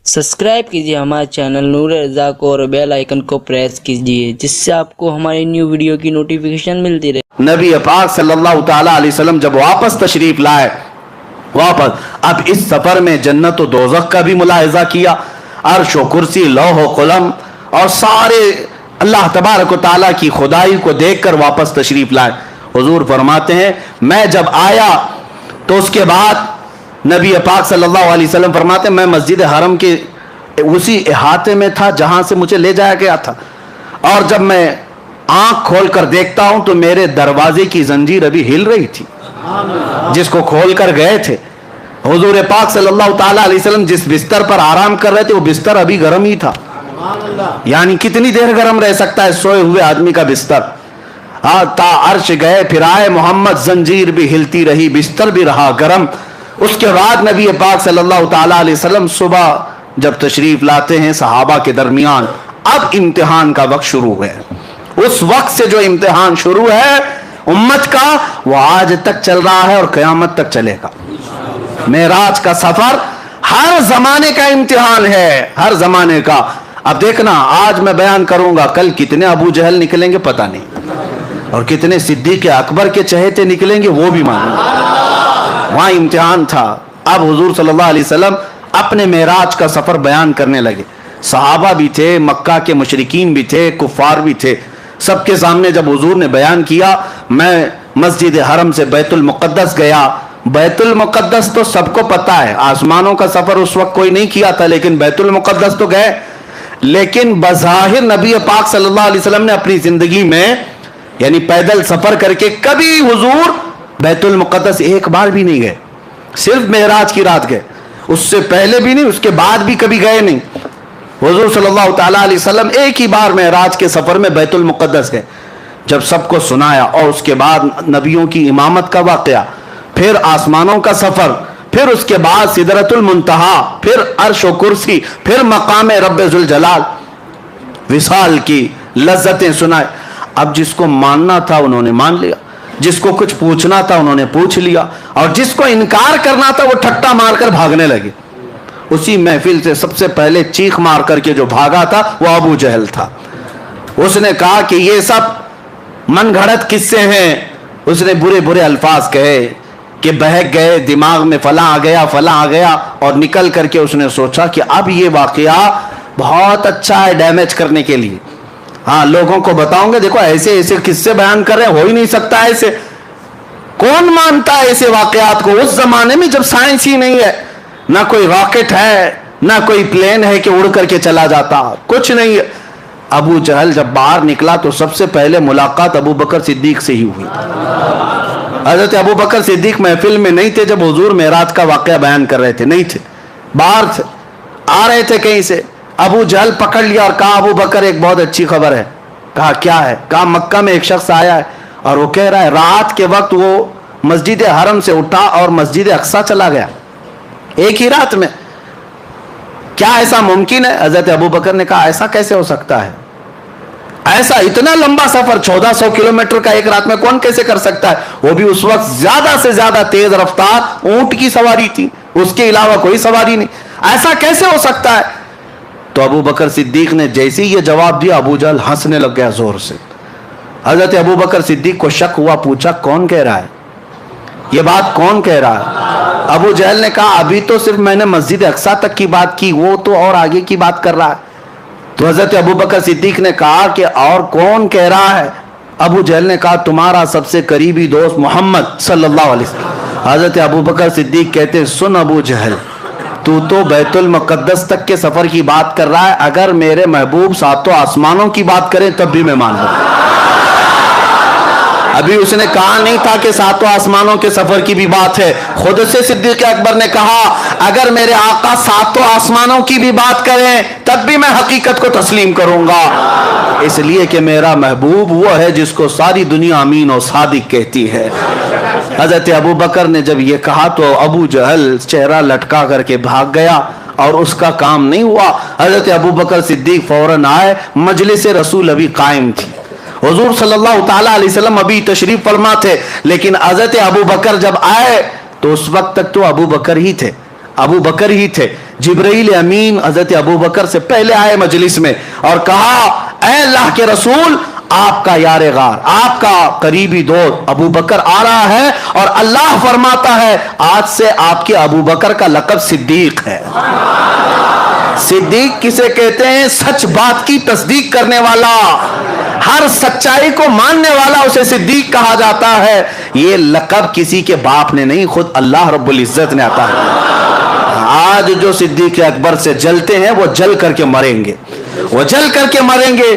Subscribe कीजिए हमारे channel नूर रज़ा को और बेल आइकन को प्रेस कीजिए जिससे आपको हमारी न्यू वीडियो की नोटिफिकेशन मिलती रहे। नबी पाक सल्लल्लाहु ताला अलैहि वसल्लम जब वापस तशरीफ लाए, वापस अब इस सफर में जन्नत और दोज़ख का भी मुलाहिजा किया, अर्श व कुर्सी लौह व कलम और सारे अल्लाह तबारक व ताला की खुदाई को देखकर वापस तशरीफ लाए। हुजूर फरमाते हैं मैं जब आया तो उसके बाद नबी पाक सल्लल्लाहु अलैहि वसल्लम फरमाते हैं मैं मस्जिद हरम के उसी इहाते में था जहां से मुझे ले जाया गया था, और जब मैं आंख खोल कर देखता हूं तो मेरे दरवाजे की जंजीर अभी हिल रही थी जिसको खोल कर गए थे। हुजूर पाक सल्लल्लाहु ताला अलैहि वसल्लम जिस बिस्तर पर आराम कर रहे थे वो बिस्तर अभी गर्म ही था। यानी कितनी देर गर्म रह सकता है सोए हुए आदमी का बिस्तर। ता अर्श गए फिर आए मोहम्मद, जंजीर भी हिलती रही, बिस्तर भी रहा गर्म। उसके बाद नबी पाक सल्लल्लाहु ताला अलैहि वसल्लम सुबह जब तशरीफ लाते हैं सहाबा के दरमियान, अब इम्तिहान का वक्त शुरू है। उस वक्त से जो इम्तिहान शुरू है उम्मत का वो आज तक चल रहा है और क़यामत तक चलेगा। मेराज का सफर हर जमाने का इम्तिहान है, हर जमाने का। अब देखना आज मैं बयान करूंगा, कल कितने अबू जहल निकलेंगे पता नहीं, और कितने सिद्दीक़ अकबर के चहेते निकलेंगे वो भी मालूम। वहां इम्तिहान था। अब हुजूर सल्लल्लाहु अलैहि वसल्लम अपने मेराज का सफर बयान करने लगे। सहाबा भी थे, मक्का के मुशरिकीन भी थे, कुफार भी थे, सबके सामने जब हुजूर ने बयान किया मैं मस्जिद हरम से बैतुल मुक़द्दस गया। बैतुल मुक़द्दस तो सबको पता है, आसमानों का सफर उस वक्त कोई नहीं किया था, लेकिन बैतुल मुक़द्दस तो गए। लेकिन बज़ाहिर नबी पाक सल्लल्लाहु अलैहि वसल्लम ने अपनी जिंदगी में यानी पैदल सफर करके कभी हुजूर बैतुल मुक़द्दस एक बार भी नहीं गए, सिर्फ मेराज की रात गए। उससे पहले भी नहीं, उसके बाद भी कभी गए नहीं। हुजूर सल्लल्लाहु ताला अलैहि वसल्लम एक ही बार मेराज के सफर में बैतुल मुक़द्दस गए। जब सबको सुनाया और उसके बाद नबियों की इमामत का वाक़या, फिर आसमानों का सफर, फिर उसके बाद सिदरतुल मुंतहा, फिर अर्श व कुर्सी, फिर मकाम रब्बे जुल जलाल, विसाल की लज्जतें सुनाए। अब जिसको मानना था उन्होंने मान लिया, जिसको कुछ पूछना था उन्होंने पूछ लिया, और जिसको इनकार करना था वो ठट्टा मारकर भागने लगे। उसी महफिल से सबसे पहले चीख मार करके जो भागा था वो अबू जहल था। उसने कहा कि ये सब मन घड़त किस्से हैं। उसने बुरे बुरे अल्फाज कहे कि बहक गए, दिमाग में फला आ गया, फला आ गया, और निकल करके उसने सोचा कि अब ये वाकया बहुत अच्छा है डैमेज करने के लिए। हाँ, लोगों को बताऊंगे देखो ऐसे ऐसे किस्से बयान कर रहे हैं, हो ही नहीं सकता ऐसे। कौन मानता है ऐसे वाकयात को उस जमाने में जब साइंस ही नहीं है, ना कोई रॉकेट है, ना कोई प्लेन है कि उड़ करके चला जाता, कुछ नहीं है। अबू जहल जब बाहर निकला तो सबसे पहले मुलाकात अबू बकर सिद्दीक से ही हुई। हजरत अबू बकर सिद्दीक महफिल में नहीं थे जब हुजूर मेराज का वाकया बयान कर रहे थे, नहीं थे, बाहर थे, आ रहे थे कहीं से। अबू जहल पकड़ लिया और कहा अबू बकर एक बहुत अच्छी खबर है। कहा क्या है? कहा मक्का में एक शख्स आया है और वो कह रहा है रात के वक्त वो मस्जिद हरम से उठा और मस्जिद अक्सा चला गया एक ही रात में। क्या ऐसा मुमकिन है? हजरत अबू बकर ने कहा ऐसा कैसे हो सकता है? ऐसा इतना लंबा सफर 1400 किलोमीटर का एक रात में कौन कैसे कर सकता है? वो भी उस वक्त ज्यादा से ज्यादा तेज रफ्तार ऊंट की सवारी थी, उसके अलावा कोई सवारी नहीं। ऐसा कैसे हो सकता है? तो अबू बकर सिद्दीक ने जैसे ही ये जवाब दिया अबू जहल हंसने लग गया जोर से। हजरत अबू बकर सिद्दीक को शक हुआ, पूछा कौन कह रहा है ये बात, कौन कह रहा है? अबू जहल ने कहा अभी तो सिर्फ मैंने मस्जिद अक्सा तक की बात की, वो तो और आगे की बात कर रहा है। तो हजरत अबू बकर सिद्दीक ने कहा कि और कौन कह रहा है? अबू जहल ने कहा तुम्हारा सबसे करीबी दोस्त मोहम्मद सल्लल्लाहु अलैहि वसल्लम। हजरत अबू बकर सिद्दीक कहते सुन अबू जहल, तू तो बैतुल मुक़द्दस तक के सफर की बात कर रहा है, अगर मेरे महबूब सातों आसमानों की बात करें तब भी मैं मान लूं। अभी उसने कहा नहीं था कि सातों आसमानों के सफर की भी बात है। खुद से सिद्दीक़ अकबर ने कहा अगर मेरे आका सातों आसमानों की भी बात करें तब भी मैं हकीकत को तस्लीम करूंगा, इसलिए कि मेरा महबूब वो है जिसको सारी दुनिया अमीन और सादिक कहती है। हजरत अबू बकर ने जब ये कहा तो अबू जहल चेहरा लटका करके भाग गया, और उसका काम नहीं हुआ। हजरत अबू बकर सिद्दीक फौरन आए, मजलिस रसूल अभी कायम थी, हुजूर सल्लल्लाहु ताला अलैहि वसल्लम अभी तशरीफ फरमा थे, लेकिन हजरत अबू बकर जब आए तो उस वक्त तक तो अबू बकर ही थे, अबू बकर ही थे। जिब्राइल अमीन हजरत अबू बकर से पहले आए मजलिस में और कहा, ऐ अल्लाह के रसूल, आपका यारे गार, आपका करीबी दोस्त अबू बकर आ रहा है और अल्लाह फरमाता है आज से आपके अबू बकर का लक़ब सिद्दीक है। सिद्दीक किसे कहते हैं? सच बात की तस्दीक करने वाला, हर सच्चाई को मानने वाला उसे सिद्दीक कहा जाता है। ये लक़ब किसी के बाप ने नहीं, खुद अल्लाह रब्बुल इज्जत ने अता है। आज जो सिद्दीक अकबर से जलते हैं वो जल करके मरेंगे, वो जल करके मरेंगे।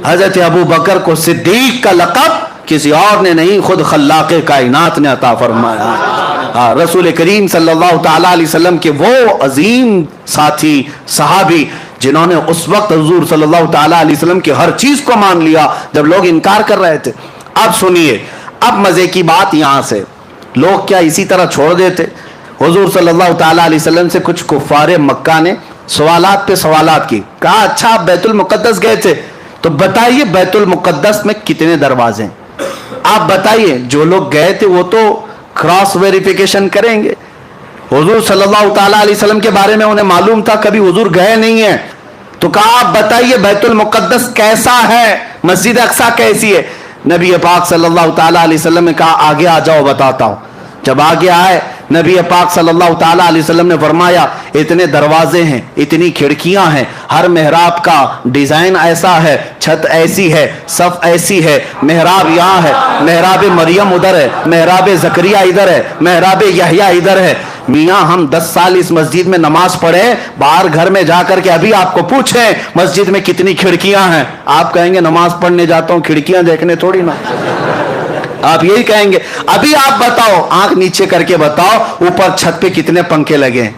हजरत अबू बकर को सिद्दीक का लक़ब किसी और ने नहीं, खुद खल्लाक़े कायनात ने अता फरमाया। रसूल करीम सल्लल्लाहु ताला अलैहि वसल्लम के वो अजीम साथी सहाबी जिन्होंने उस वक्त हुजूर सल्लल्लाहु ताला अलैहि वसल्लम की हर चीज को मान लिया जब लोग इनकार कर रहे थे। अब सुनिए, अब मजे की बात यहां से, लोग क्या इसी तरह छोड़ देते? हुजूर सल्लल्लाहु ताला अलैहि वसल्लम से कुछ कुफ्फारे मक्का ने सवालात पे सवालात की। कहा, अच्छा आप बैतुल मुक़द्दस गए थे, तो बताइए बैतुल मुक़द्दस में कितने दरवाजे हैं? आप बताइए। जो लोग गए थे वो तो क्रॉस वेरिफिकेशन करेंगे। हुजूर सल्लल्लाहु ताला अलैहि वसल्लम के बारे में उन्हें मालूम था, कभी हुजूर गए नहीं है, तो कहा आप बताइए बैतुल मुक़द्दस कैसा है, मस्जिद अक्सा कैसी है? नबी पाक सल्लल्लाहु ताला अलैहि वसल्लम ने कहा आगे आ जाओ बताता हूं। जब आगे आए, नबी पाक सल्लल्लाहु ताला अलैहि वसल्लम ने फरमाया इतने दरवाजे हैं, इतनी खिड़कियां हैं, हर मेहराब का डिजाइन ऐसा है, छत ऐसी है, सफ ऐसी है, मेहराब यहाँ है, मेहराब मरियम उधर है, मेहराब जकरिया इधर है, मेहराब यहया इधर है। मियाँ हम 10 साल इस मस्जिद में नमाज पढ़े, बाहर घर में जाकर के अभी आपको पूछें मस्जिद में कितनी खिड़कियां हैं, आप कहेंगे नमाज पढ़ने जाता हूं, खिड़कियां देखने थोड़ी ना, आप यही कहेंगे। अभी आप बताओ, आंख नीचे करके बताओ ऊपर छत पे कितने पंखे लगे हैं,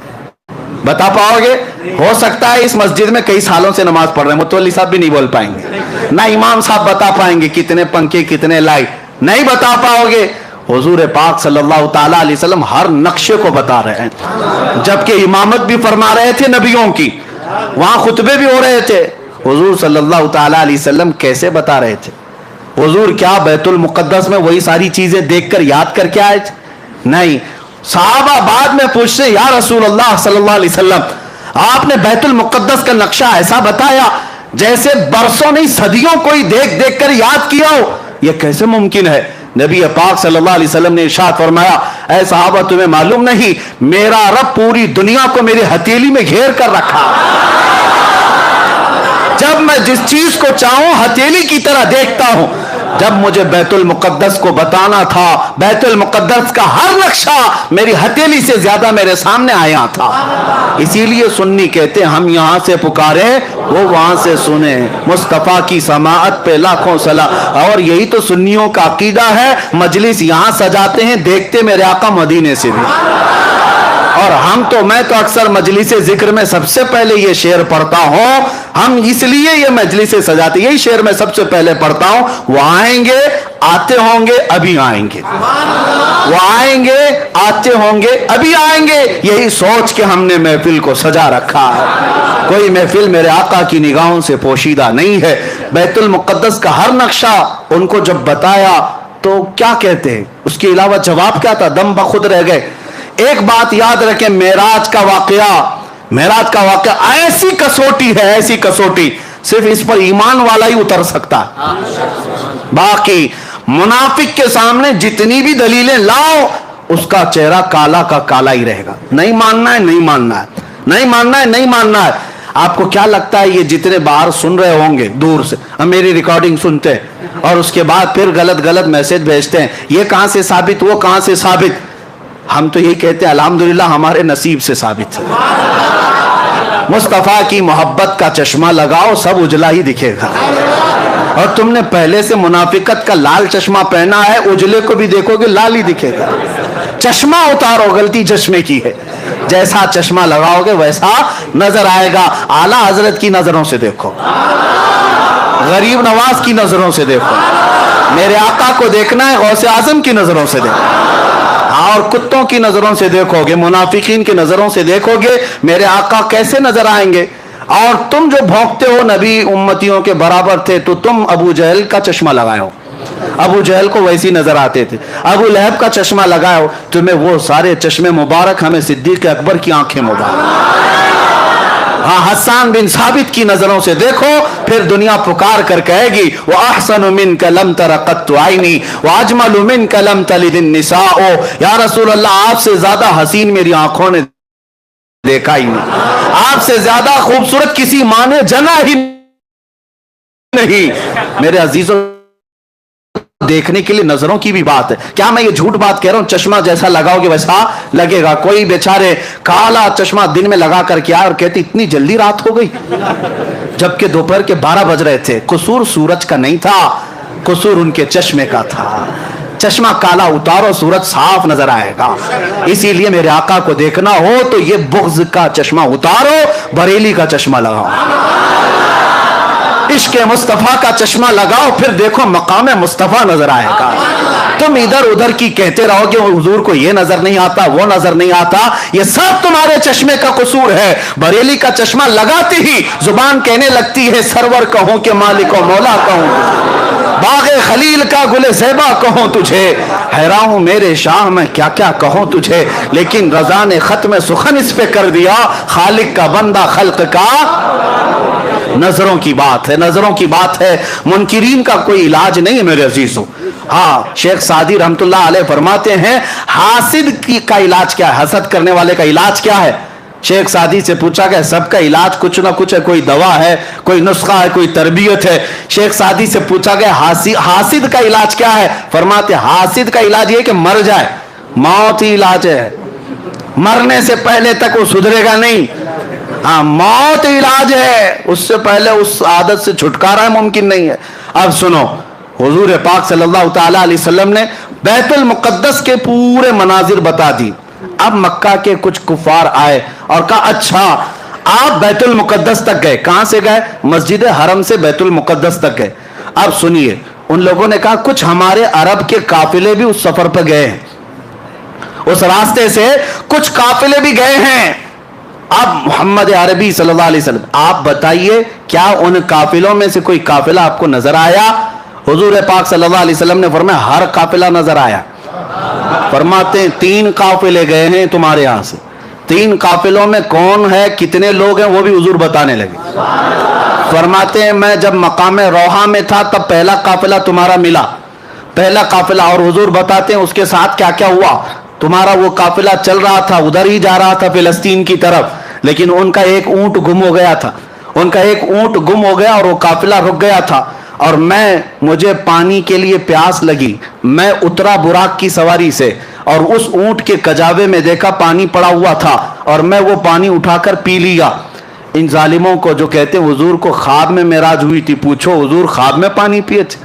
बता पाओगे? हो सकता है इस मस्जिद में कई सालों से नमाज पढ़ रहे हैं, मुतवल्ली साहब भी नहीं बोल पाएंगे, ना इमाम साहब बता पाएंगे कितने पंखे कितने लाइट, नहीं बता पाओगे। हुजूर पाक सल्लल्लाहु ताला अलैहि वसल्लम हर नक्शे को बता रहे हैं, जबकि इमामत भी फरमा रहे थे नबियों की, वहां खुतबे भी हो रहे थे। हुजूर सल्लल्लाहु ताला अलैहि वसल्लम कैसे बता रहे थे? हुजूर क्या बैतुल मुक़द्दस में वही सारी चीजें देखकर याद करके आए थे? नहीं। सहाबा बाद में पूछते, या रसूल अल्लाह सल्लल्लाहु अलैहि वसल्लम, आपने बैतुल मुक़द्दस का नक्शा ऐसा बताया जैसे बरसों नहीं सदियों कोई देख देख कर याद किया हो, यह कैसे मुमकिन है? नबी पाक सल्लल्लाहु अलैहि वसल्लम ने इरशाद फरमाया, ऐ सहाबा तुम्हें मालूम नहीं, मेरा रब पूरी दुनिया को मेरी हथेली में घेर कर रखा, जब मैं जिस चीज को चाहूं हथेली की तरह देखता हूं। जब मुझे बैतुल मुक़द्दस को बताना था, बैतुल मुक़द्दस का हर नक्शा मेरी हथेली से ज्यादा मेरे सामने आया था। इसीलिए सुन्नी कहते हैं हम यहां से पुकारे वो वहां से सुने, मुस्तफा की समाअत पे लाखों सला। और यही तो सुन्नियों का अकीदा है, मजलिस यहां सजाते हैं देखते मेरे आका मदीने से भी। और मैं तो अक्सर मजलिस जिक्र में सबसे पहले ये शेर पढ़ता हूं, हम इसलिए ये मजलिस सजाते, यही शेर मैं सबसे पहले पढ़ता हूं, वो आएंगे आते होंगे अभी आएंगे, वो आएंगे आते होंगे अभी आएंगे, यही सोच के हमने महफिल को सजा रखा है। कोई महफिल मेरे आका की निगाहों से पोशीदा नहीं है। बैतुल मुक़द्दस का हर नक्शा उनको जब बताया तो क्या कहते हैं, उसके अलावा जवाब क्या था? दम बखुद रह गए। एक बात याद रखें, मेराज का वाकया ऐसी कसौटी है, ऐसी कसौटी सिर्फ इस पर ईमान वाला ही उतर सकता है। बाकी मुनाफिक के सामने जितनी भी दलीलें लाओ, उसका चेहरा काला का काला ही रहेगा। नहीं मानना है, नहीं मानना है, नहीं मानना है, नहीं मानना है। आपको क्या लगता है ये जितने बाहर सुन रहे होंगे दूर से, हम मेरी रिकॉर्डिंग सुनते हैं और उसके बाद फिर गलत गलत मैसेज भेजते हैं, ये कहां से साबित, वो कहां से साबित? हम तो यही कहते हैं अल्हम्दुलिल्लाह हमारे नसीब से साबित है। मुस्तफा की मोहब्बत का चश्मा लगाओ, सब उजला ही दिखेगा। और तुमने पहले से मुनाफिकत का लाल चश्मा पहना है, उजले को भी देखोगे लाल ही दिखेगा। चश्मा उतारो, गलती चश्मे की है, जैसा चश्मा लगाओगे वैसा नजर आएगा। आला हजरत की नजरों से देखो, गरीब नवाज की नजरों से देखो, मेरे आका को देखना है गौसे आजम की नजरों से देखो। और कुत्तों की नजरों से देखोगे, मुनाफिकीन की नजरों से देखोगे, मेरे आका कैसे नजर आएंगे। और तुम जो भौंकते हो नबी उम्मतियों के बराबर थे, तो तुम अबू जहल का चश्मा लगाए हो, अबू जहल को वैसी नजर आते थे। अबू लहब का चश्मा लगाओ, तुम्हें वो सारे चश्मे मुबारक, हमें सिद्दीक अकबर की आंखें मुबारक। हाँ, हसन बिन साबित की नजरों से देखो, फिर दुनिया पुकार कर कहेगी वो अहसन मिनका लम तरा कत्तु आइनी व अजमलु मिनका लम तलिदिन निसाओ, या रसूल अल्लाह आपसे ज्यादा हसीन मेरी आंखों ने देखा ही नहीं, आपसे ज्यादा खूबसूरत किसी माँ ने जना ही नहीं। मेरे अजीजों, देखने के लिए नजरों की भी बात है। क्या मैं ये झूठ बात कह रहा हूं? चश्मा जैसा लगाओगे वैसा लगेगा। कोई बेचारे काला चश्मा दिन में लगा कर क्या और कहते इतनी जल्दी रात हो गई, जबकि दोपहर के 12 बज रहे थे। कसूर सूरज का नहीं था, कसूर उनके चश्मे का था। चश्मा काला उतारो, सूरज साफ नजर आएगा। इसीलिए मेरे आका को देखना हो तो ये बुग़्ज़ का चश्मा उतारो, बरेली का चश्मा लगाओ, इश्क़ मुस्तफ़ा का चश्मा लगाओ, फिर देखो मकाम मुस्तफ़ा नजर आएगा। तुम इधर उधर की कहते रहोगे हुजूर को ये नजर नहीं आता, वो नजर नहीं आता, ये सब तुम्हारे चश्मे का कसूर है। बरेली का चश्मा लगाते ही जुबान कहने लगती है सरवर कहूं कि मालिक व मौला कहूं, बाग़े खलील का गुले ज़ेबा कहूं तुझे, हैरान हूं मेरे शाह में क्या क्या कहूं तुझे। लेकिन रज़ा ने खत्म सुखन इस पे कर दिया, खालिक का बंदा खल्क का। नजरों की बात है, नजरों की बात है। मुनकिरीन का कोई इलाज नहीं है मेरे अजीजों। हाँ, शेख सादी रहमतुल्लाह अलैह फरमाते हैं हासिद का इलाज क्या है, हसद करने वाले का इलाज क्या है। शेख सादी से पूछा गया सबका इलाज कुछ ना कुछ है, कोई दवा है, कोई नुस्खा है, कोई तरबियत है। शेख सादी से पूछा गया हासिद का इलाज क्या है। फरमाते हासिद का इलाज ये कि मर जाए, मौत ही इलाज है, मरने से पहले तक वो सुधरेगा नहीं। हाँ, मौत इलाज है, उससे पहले उस आदत से छुटकारा मुमकिन नहीं है। अब सुनो, हुजूर पाक सल्लल्लाहु ताला अलैहि वसल्लम ने बैतुल मुक़द्दस के पूरे मनाजिर बता दी। अब मक्का के कुछ कुफार आए और कहा अच्छा आप बैतुल मुक़द्दस तक गए, कहां से गए? मस्जिद हरम से बैतुल मुक़द्दस तक गए। अब सुनिए, उन लोगों ने कहा कुछ हमारे अरब के काफिले भी उस सफर पर गए हैं, उस रास्ते से कुछ काफिले भी गए हैं। अब मोहम्मद अरबी सल्लल्लाहु अलैहि वसल्लम आप बताइए क्या उन काफिलों में से कोई काफिला आपको नजर आया? हुजूर पाक सल्लल्लाहु अलैहि वसल्लम ने फरमाया हर काफिला नजर आया। फरमाते हैं 3 काफिले गए हैं तुम्हारे यहां से, 3 काफिलों में कौन है, कितने लोग हैं, वो भी हुजूर बताने लगे। फरमाते हैं मैं जब मकाम रोहा में था तब पहला काफिला तुम्हारा मिला, पहला काफिला, और हुजूर बताते हैं उसके साथ क्या क्या हुआ। तुम्हारा वो काफिला चल रहा था, उधर ही जा रहा था फिलिस्तीन की तरफ, लेकिन उनका एक ऊंट गुम हो गया था, उनका एक ऊंट गुम हो गया और वो काफिला रुक गया था। और मुझे पानी के लिए प्यास लगी, मैं उतरा बुराक की सवारी से और उस ऊंट के कजावे में देखा पानी पड़ा हुआ था और मैं वो पानी उठाकर पी लिया। इन जालिमों को जो कहते हैं हुजूर को ख्वाब में मेराज हुई थी, पूछो हुजूर ख्वाब में पानी पिए थे?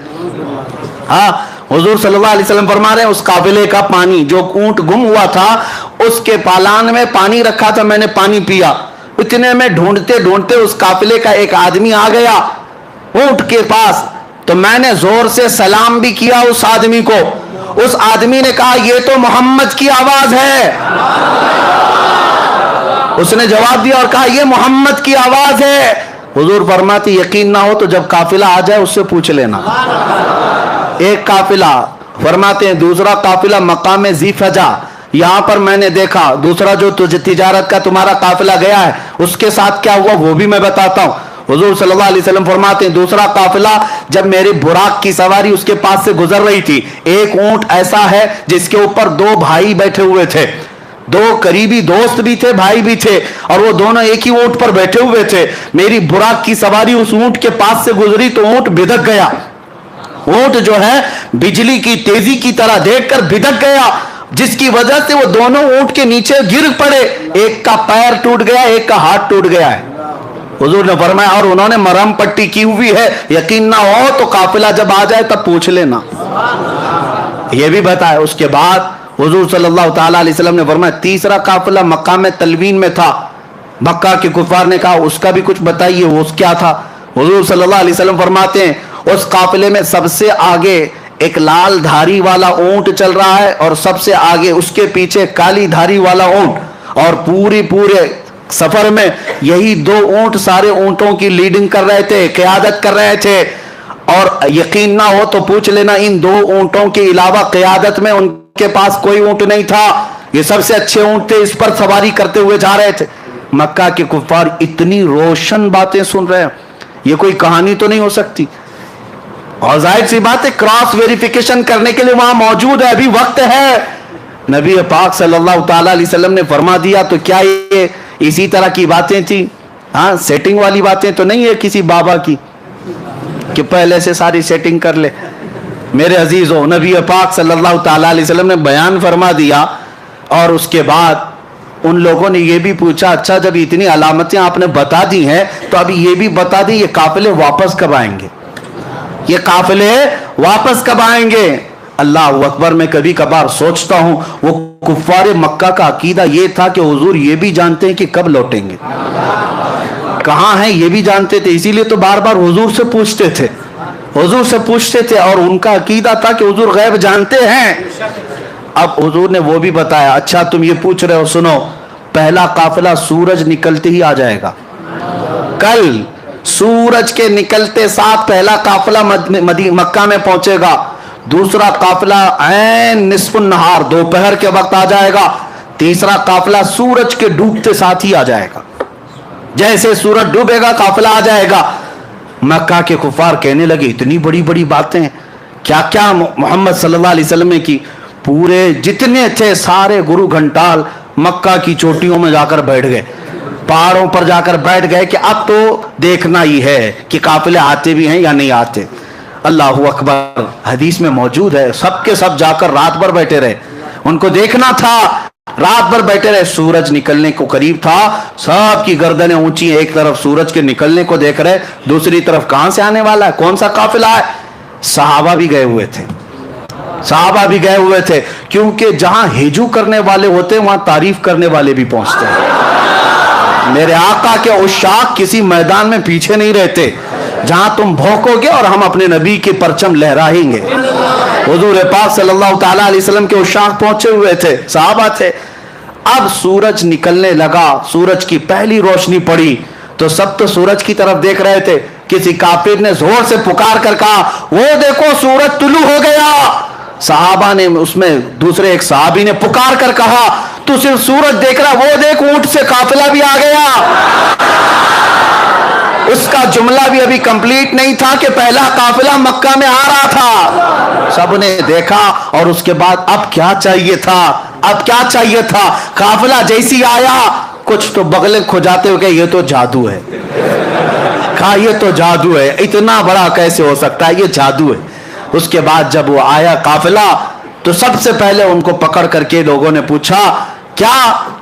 हाँ, हुजूर सल्लल्लाहु अलैहि वसल्लम फरमा रहे हैं उस काफिले का पानी, जो ऊंट गुम हुआ था उसके पालान में पानी रखा था, मैंने पानी पिया। इतने में ढूंढते ढूंढते उस काफिले का एक आदमी आ गया ऊंट के पास, तो मैंने जोर से सलाम भी किया उस आदमी को। उस आदमी ने कहा ये तो मोहम्मद की आवाज है। उसने जवाब दिया और कहा ये मोहम्मद की आवाज है। हुजूर फरमाते यकीन ना हो तो जब काफिला आ जाए उससे पूछ लेना। एक काफिला, फरमाते हैं दूसरा काफिला मकाम ज़ीफजा, यहां पर मैंने देखा। दूसरा जो तिजारत का तुम्हारा काफिला गया है उसके साथ क्या हुआ वो भी मैं बताता हूं। हुजूर सल्लल्लाहु अलैहि वसल्लम फरमाते हैं दूसरा काफिला जब मेरी बुराक की सवारी उसके पास से गुजर रही थी, एक ऊंट ऐसा है जिसके ऊपर 2 भाई बैठे हुए थे, 2 करीबी दोस्त भी थे, भाई भी थे, और वो दोनों एक ही ऊंट पर बैठे हुए थे। मेरी बुराक की सवारी उस ऊंट के पास से गुजरी तो ऊंट बिदक गया। ऊंट जो है बिजली की तेजी की तरह देखकर बिदक गया, जिसकी वजह से वो दोनों ऊंट के नीचे गिर पड़े। एक का पैर टूट गया, एक का हाथ टूट गया है। हुजूर ने फरमाया और उन्होंने मरहम पट्टी की हुई है, यकीन ना हो तो काफिला जब आ जाए तब पूछ लेना। ये भी बताया। उसके बाद हुजूर सल्लल्लाहु ताला अलैहि वसल्लम ने फरमाया तीसरा काफिला मकाम तलवीन में था। मक्का के कुफार ने कहा उसका भी कुछ बताइए, वो क्या था? हुजूर सल्लल्लाहु अलैहि वसल्लम फरमाते हैं उस काफिले में सबसे आगे एक लाल धारी वाला ऊंट चल रहा है और सबसे आगे उसके पीछे काली धारी वाला ऊंट, और पूरे सफर में यही 2 ऊंट सारे ऊंटों की लीडिंग कर रहे थे, क़यादत कर रहे थे। और यकीन ना हो तो पूछ लेना इन 2 ऊंटों के अलावा क़यादत में उनके पास कोई ऊंट नहीं था। ये सबसे अच्छे ऊंट थे, इस पर सवारी करते हुए जा रहे थे। मक्का के कुफ्फार इतनी रोशन बातें सुन रहे हैं, ये कोई कहानी तो नहीं हो सकती। और जाहिर सी बात है, क्रॉस वेरिफिकेशन करने के लिए वहां मौजूद है, अभी वक्त है। नबी पाक सल्लल्लाहु ताला अलैहि वसल्लम ने फरमा दिया, तो क्या ये इसी तरह की बातें थी? हाँ, सेटिंग वाली बातें तो नहीं है किसी बाबा की कि पहले से सारी सेटिंग कर ले। मेरे अजीजों, नबी पाक सल्लल्लाहु ताला अलैहि वसल्लम ने बयान फरमा दिया, और उसके बाद उन लोगों ने ये भी पूछा, अच्छा जब इतनी अलामतें आपने बता दी हैं तो अभी ये भी बता दी, ये काफिले वापस कब आएंगे? ये काफिले वापस कब आएंगे? अल्लाह अकबर, मैं कभी कभार सोचता हूं वो कुफ्फार मक्का का अकीदा ये था कि हुजूर ये भी जानते हैं कि कब लौटेंगे, कहां हैं ये भी जानते थे, इसीलिए तो बार बार हुजूर से पूछते थे, हुजूर से पूछते थे, और उनका अकीदा था कि हुजूर गैब जानते हैं। अब हुजूर ने वो भी बताया, अच्छा तुम ये पूछ रहे हो, सुनो, पहला काफिला सूरज निकलते ही आ जाएगा। कल सूरज के निकलते साथ पहला काफिला मक्का में पहुंचेगा, दूसरा काफिला ऐन निस्फुन नहार दोपहर के वक्त आ जाएगा, तीसरा काफिला सूरज के डूबते साथ ही आ जाएगा, जैसे सूरज डूबेगा काफिला आ जाएगा। मक्का के कुफार कहने लगे, इतनी बड़ी बड़ी बातें क्या क्या मोहम्मद सल्लल्लाहु अलैहि वसल्लम ने की। पूरे जितने थे सारे गुरु घंटाल मक्का की चोटियों में जाकर बैठ गए, पहाड़ों पर जाकर बैठ गए कि अब तो देखना ही है कि काफिले आते भी हैं या नहीं आते। अल्लाहु अकबर, हदीस में मौजूद है, सबके सब जाकर रात भर बैठे रहे, उनको देखना था, रात भर बैठे रहे। सूरज निकलने को करीब था, सबकी गर्दनें ऊंची, एक तरफ सूरज के निकलने को देख रहे, दूसरी तरफ कहां से आने वाला है, कौन सा काफिला है। सहाबा भी गए हुए थे, सहाबा भी गए हुए थे, क्योंकि जहां हिजू करने वाले होते हैं वहां तारीफ करने वाले भी पहुंचते हैं। मेरे आका के उशाक किसी मैदान में पीछे नहीं रहते, जहां तुम भौंकोगे और हम अपने नबी के परचम लहराएंगे। हुजूर पाक सल्लल्लाहु ताला अलैहि वसल्लम के उशाक पहुंचे हुए थे, सहाबा थे। अब सूरज निकलने लगा, सूरज की पहली रोशनी पड़ी तो सब तो सूरज की तरफ देख रहे थे। किसी काफिर ने जोर से पुकार कर कहा, वो देखो सूरज तुलू हो गया। सहाबा ने, उसमें दूसरे एक सहाबी ने पुकार कर कहा, तू सिर्फ सूरज देख रहा, वो देख ऊंट से काफिला भी आ गया। उसका जुमला भी अभी कंप्लीट नहीं था कि पहला काफिला मक्का में आ रहा था। सबने देखा और उसके बाद अब क्या चाहिए था, अब क्या चाहिए था। काफिला जैसी आया, कुछ तो बगले खुजाते हुए, ये तो जादू है, कहा ये तो जादू है, इतना बड़ा कैसे हो सकता है, ये जादू है। उसके बाद जब वो आया काफिला तो सबसे पहले उनको पकड़ करके लोगों ने पूछा, क्या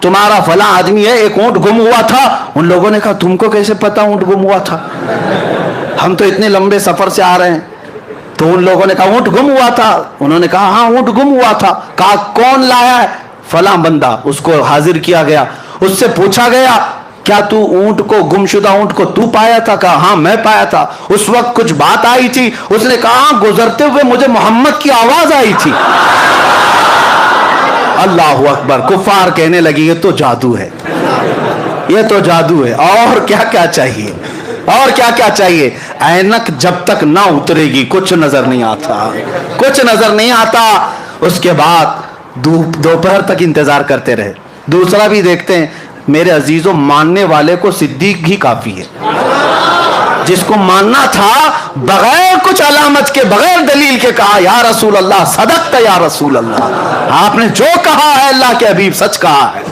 तुम्हारा फला आदमी है, एक ऊंट गुम हुआ था। उन लोगों ने कहा, तुमको कैसे पता ऊंट गुम हुआ था, हम तो इतने लंबे सफर से आ रहे हैं। तो उन लोगों ने कहा ऊंट गुम हुआ था। उन्होंने कहा हाँ ऊंट गुम हुआ था। कहा कौन लाया है, फला बंदा। उसको हाजिर किया गया, उससे पूछा गया, क्या तू ऊंट को, गुमशुदा ऊंट को तू पाया था। कहा हाँ मैं पाया था। उस वक्त कुछ बात आई थी। उसने कहा गुजरते हुए मुझे मोहम्मद की आवाज आई थी। अल्लाहु अकबर। कुफार कहने लगी, ये तो जादू है, ये तो जादू है, और क्या क्या चाहिए, और क्या क्या चाहिए। ऐनक जब तक ना उतरेगी कुछ नजर नहीं आता, कुछ नजर नहीं आता। उसके बाद दोपहर तक इंतजार करते रहे। दूसरा भी देखते हैं, मेरे अजीजों, मानने वाले को सिद्दीक ही काफी है। जिसको मानना था, बगैर कुछ अलामत के, बगैर दलील के कहा, या रसूल अल्लाह सदक़त या रसूल अल्लाह, आपने जो कहा है अल्लाह के हबीब सच कहा है,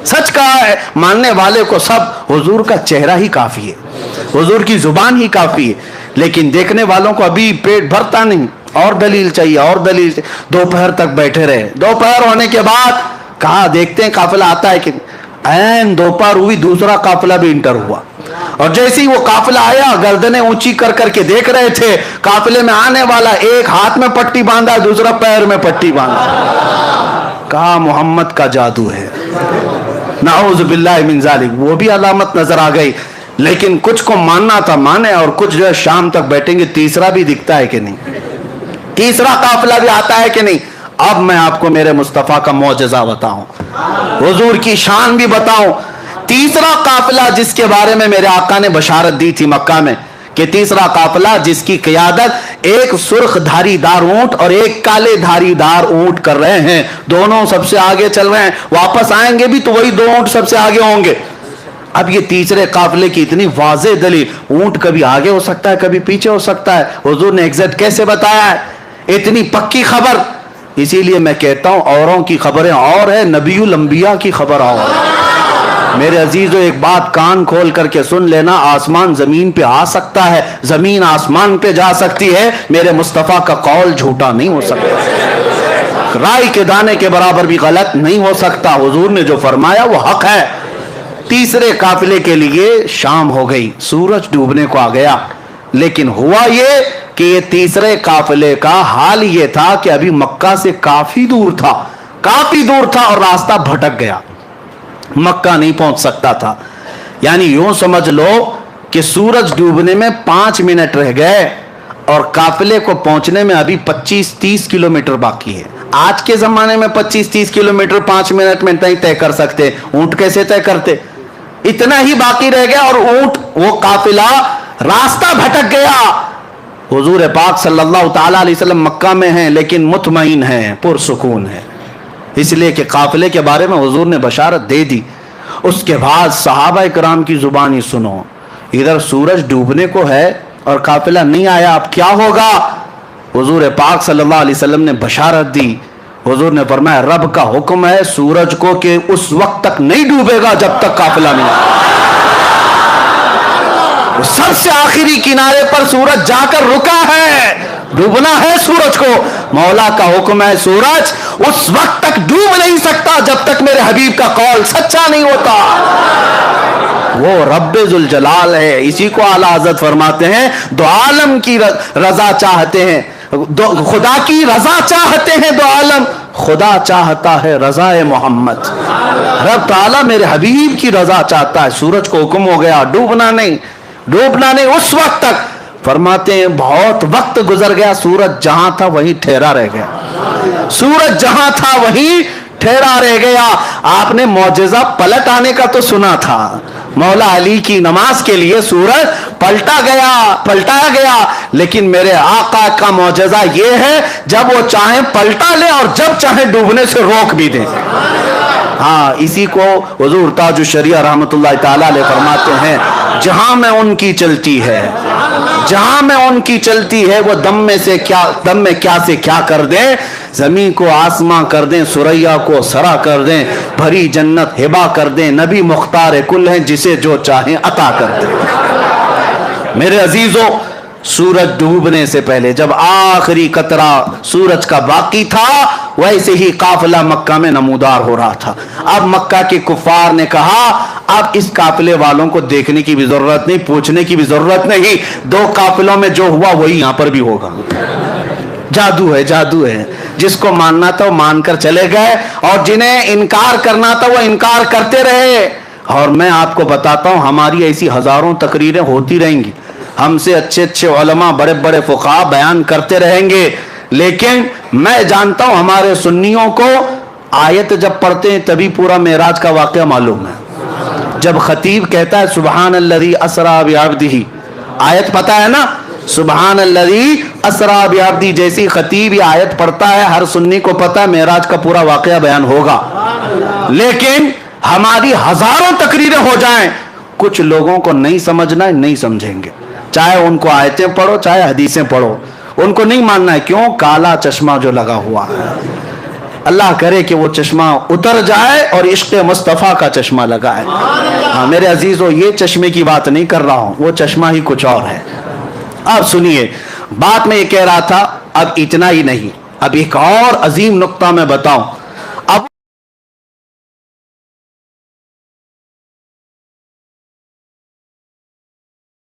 सच कहा है। मानने वाले को सब हुजूर का चेहरा ही काफी है, हुजूर की जुबान ही काफी है। लेकिन देखने वालों को अभी पेट भरता नहीं, और दलील चाहिए, और दलील चाहिए। दोपहर तक बैठे रहे। दोपहर होने के बाद कहा देखते हैं काफिला आता है कि ऐन दोपहर हुई, दूसरा काफिला भी इंटर हुआ। और जैसे ही वो काफिला आया, गर्दनें ऊंची कर करके देख रहे थे काफिले में आने वाला, एक हाथ में पट्टी बांधा, दूसरा पैर में पट्टी बांधा। कहा मोहम्मद का जादू है, नाऊज़ बिल्लाहि मिन ज़ालिक। वो भी अलामत नजर आ गई। लेकिन कुछ को मानना था माने, और कुछ जो है शाम तक बैठेंगे। तीसरा भी दिखता है कि नहीं, तीसरा काफिला भी आता है कि नहीं। अब मैं आपको मेरे मुस्तफा का मौजज़ा बताऊं, हुजूर की शान भी बताऊं। तीसरा काफिला जिसके बारे में मेरे आका ने बशारत दी थी मक्का में, कि तीसरा काफिला जिसकी क़ियादत एक सुर्ख धारीदार ऊंट और एक काले धारीदार ऊंट कर रहे हैं। दोनों सबसे आगे चल रहे हैं, वापस आएंगे भी तो वही दो ऊंट सबसे आगे होंगे। اب یہ تیسرے قافلے کی اتنی واضح دلیل، اونٹ کبھی آگے ہو سکتا ہے کبھی پیچھے ہو سکتا ہے، حضور نے ایگزیکٹ کیسے بتایا ہے؟ اتنی پکی خبر. اسی لیے میں کہتا ہوں اوروں کی خبریں اور ہے، نبی الانبیاء کی خبر اور ہے. میرے عزیزو ایک بات کان کھول کر کے سن لینا، آسمان زمین پہ آ سکتا ہے، زمین آسمان پہ جا سکتی ہے، میرے مصطفیٰ کا قول جھوٹا نہیں ہو سکتا، رائی کے دانے کے برابر بھی غلط نہیں ہو سکتا. حضور نے جو فرمایا وہ حق ہے. تیسرے قافلے کے لیے شام ہو گئی، سورج ڈوبنے کو آ گیا. لیکن ہوا یہ کہ یہ تیسرے قافلے کا حال یہ تھا کہ ابھی مکہ سے کافی دور تھا اور راستہ بھٹک گیا، مکہ نہیں پہنچ سکتا تھا. یعنی یوں سمجھ لو کہ سورج ڈوبنے میں 5 منٹ رہ گئے اور قافلے کو پہنچنے میں ابھی 25-30 کلومیٹر باقی ہے. آج کے زمانے میں 25-30 کلومیٹر 5 منٹ میں نہیں طے کر سکتے، اونٹ کیسے طے کرتے؟ اتنا ہی باقی رہ گیا اور اونٹ، وہ قافلہ راستہ بھٹک گیا. حضور پاک صلی اللہ تعالی علیہ وسلم مکہ میں ہیں لیکن مطمئن ہیں، پرسکون ہیں، اس لیے کہ قافلے کے بارے میں حضور نے بشارت دے دی. اس کے بعد صحابہ کرام کی زبانی سنو، ادھر سورج ڈوبنے کو ہے اور قافلہ نہیں آیا، اب کیا ہوگا؟ حضور پاک صلی اللہ علیہ وسلم نے بشارت دی. حضور نے فرمایا رب کا حکم ہے سورج کو کہ اس وقت تک نہیں ڈوبے گا جب تک قافلہ نہیں آئے. سب سے آخری کنارے پر سورج جا کر رکا ہے، ڈوبنا ہے سورج کو. مولا کا حکم ہے سورج اس وقت تک ڈوب نہیں سکتا جب تک میرے حبیب کا قول سچا نہیں ہوتا. وہ رب ذوالجلال ہے، اسی کو اعلیٰ حضرت فرماتے ہیں دو عالم کی رضا چاہتے ہیں، خدا کی رضا چاہتے ہیں دو عالم، خدا چاہتا ہے رضا محمد. رب تعالیٰ میرے حبیب کی رضا چاہتا ہے. سورج کو حکم ہو گیا ڈوبنا نہیں اس وقت تک. فرماتے ہیں بہت وقت گزر گیا، سورج جہاں تھا وہیں ٹھہرا رہ گیا. آپ نے معجزہ پلٹ آنے کا تو سنا تھا، مولا علی کی نماز کے لیے سورج پلٹایا گیا، لیکن میرے آقا کا معجزہ یہ ہے جب وہ چاہیں پلٹا لے اور جب چاہیں ڈوبنے سے روک بھی دیں. ہاں، اسی کو حضور تاج الشریعہ رحمت اللہ تعالی علیہ فرماتے ہیں جہاں میں ان کی چلتی ہے وہ دم میں کیا سے کیا کر دیں، زمین کو آسماں کر دیں، سریا کو سرا کر دیں، بھری جنت ہبا کر دیں، نبی مختار کل ہیں جسے جو چاہیں عطا کر دیں. میرے عزیزو، سورج ڈوبنے سے پہلے جب آخری قطرہ سورج کا باقی تھا ویسے ہی قافلہ مکہ میں نمودار ہو رہا تھا. اب مکہ کے کفار نے کہا اب اس قافلے والوں کو دیکھنے کی بھی ضرورت نہیں، پوچھنے کی بھی ضرورت نہیں، 2 قافلوں میں جو ہوا وہی یہاں پر بھی ہوگا. جادو ہے. جس کو ماننا تھا وہ مان کر چلے گئے اور جنہیں انکار کرنا تھا وہ انکار کرتے رہے. اور میں آپ کو بتاتا ہوں ہماری ایسی ہزاروں تقریریں ہوتی رہیں گی، ہم سے اچھے علماء بڑے بڑے فقہاء بیان کرتے رہیں گے، لیکن میں جانتا ہوں ہمارے سنیوں کو آیت جب پڑھتے ہیں تبھی پورا معراج کا واقعہ معلوم ہے. جب خطیب کہتا ہے سبحان الذی اسریٰ بعبدہ، آیت پتہ ہے نا، سبحان الذی اسریٰ بعبدہ، جیسی خطیب یہ آیت پڑھتا ہے ہر سنی کو پتہ ہے معراج کا پورا واقعہ بیان ہوگا. لیکن ہماری ہزاروں تقریریں ہو جائیں، کچھ لوگوں کو نہیں سمجھنا ہے، نہیں سمجھیں گے، چاہے ان کو آیتیں پڑھو چاہے حدیثیں پڑھو، ان کو نہیں ماننا ہے. کیوں؟ کالا چشمہ جو لگا ہوا ہے. اللہ کرے کہ وہ چشمہ اتر جائے اور عشق مصطفیٰ کا چشمہ لگائے. ہاں میرے عزیزو، یہ چشمے کی بات نہیں کر رہا ہوں، وہ چشمہ ہی کچھ اور ہے. اب سنیے بات میں یہ کہہ رہا تھا، اب اتنا ہی نہیں، اب ایک اور عظیم نقطہ میں بتاؤں.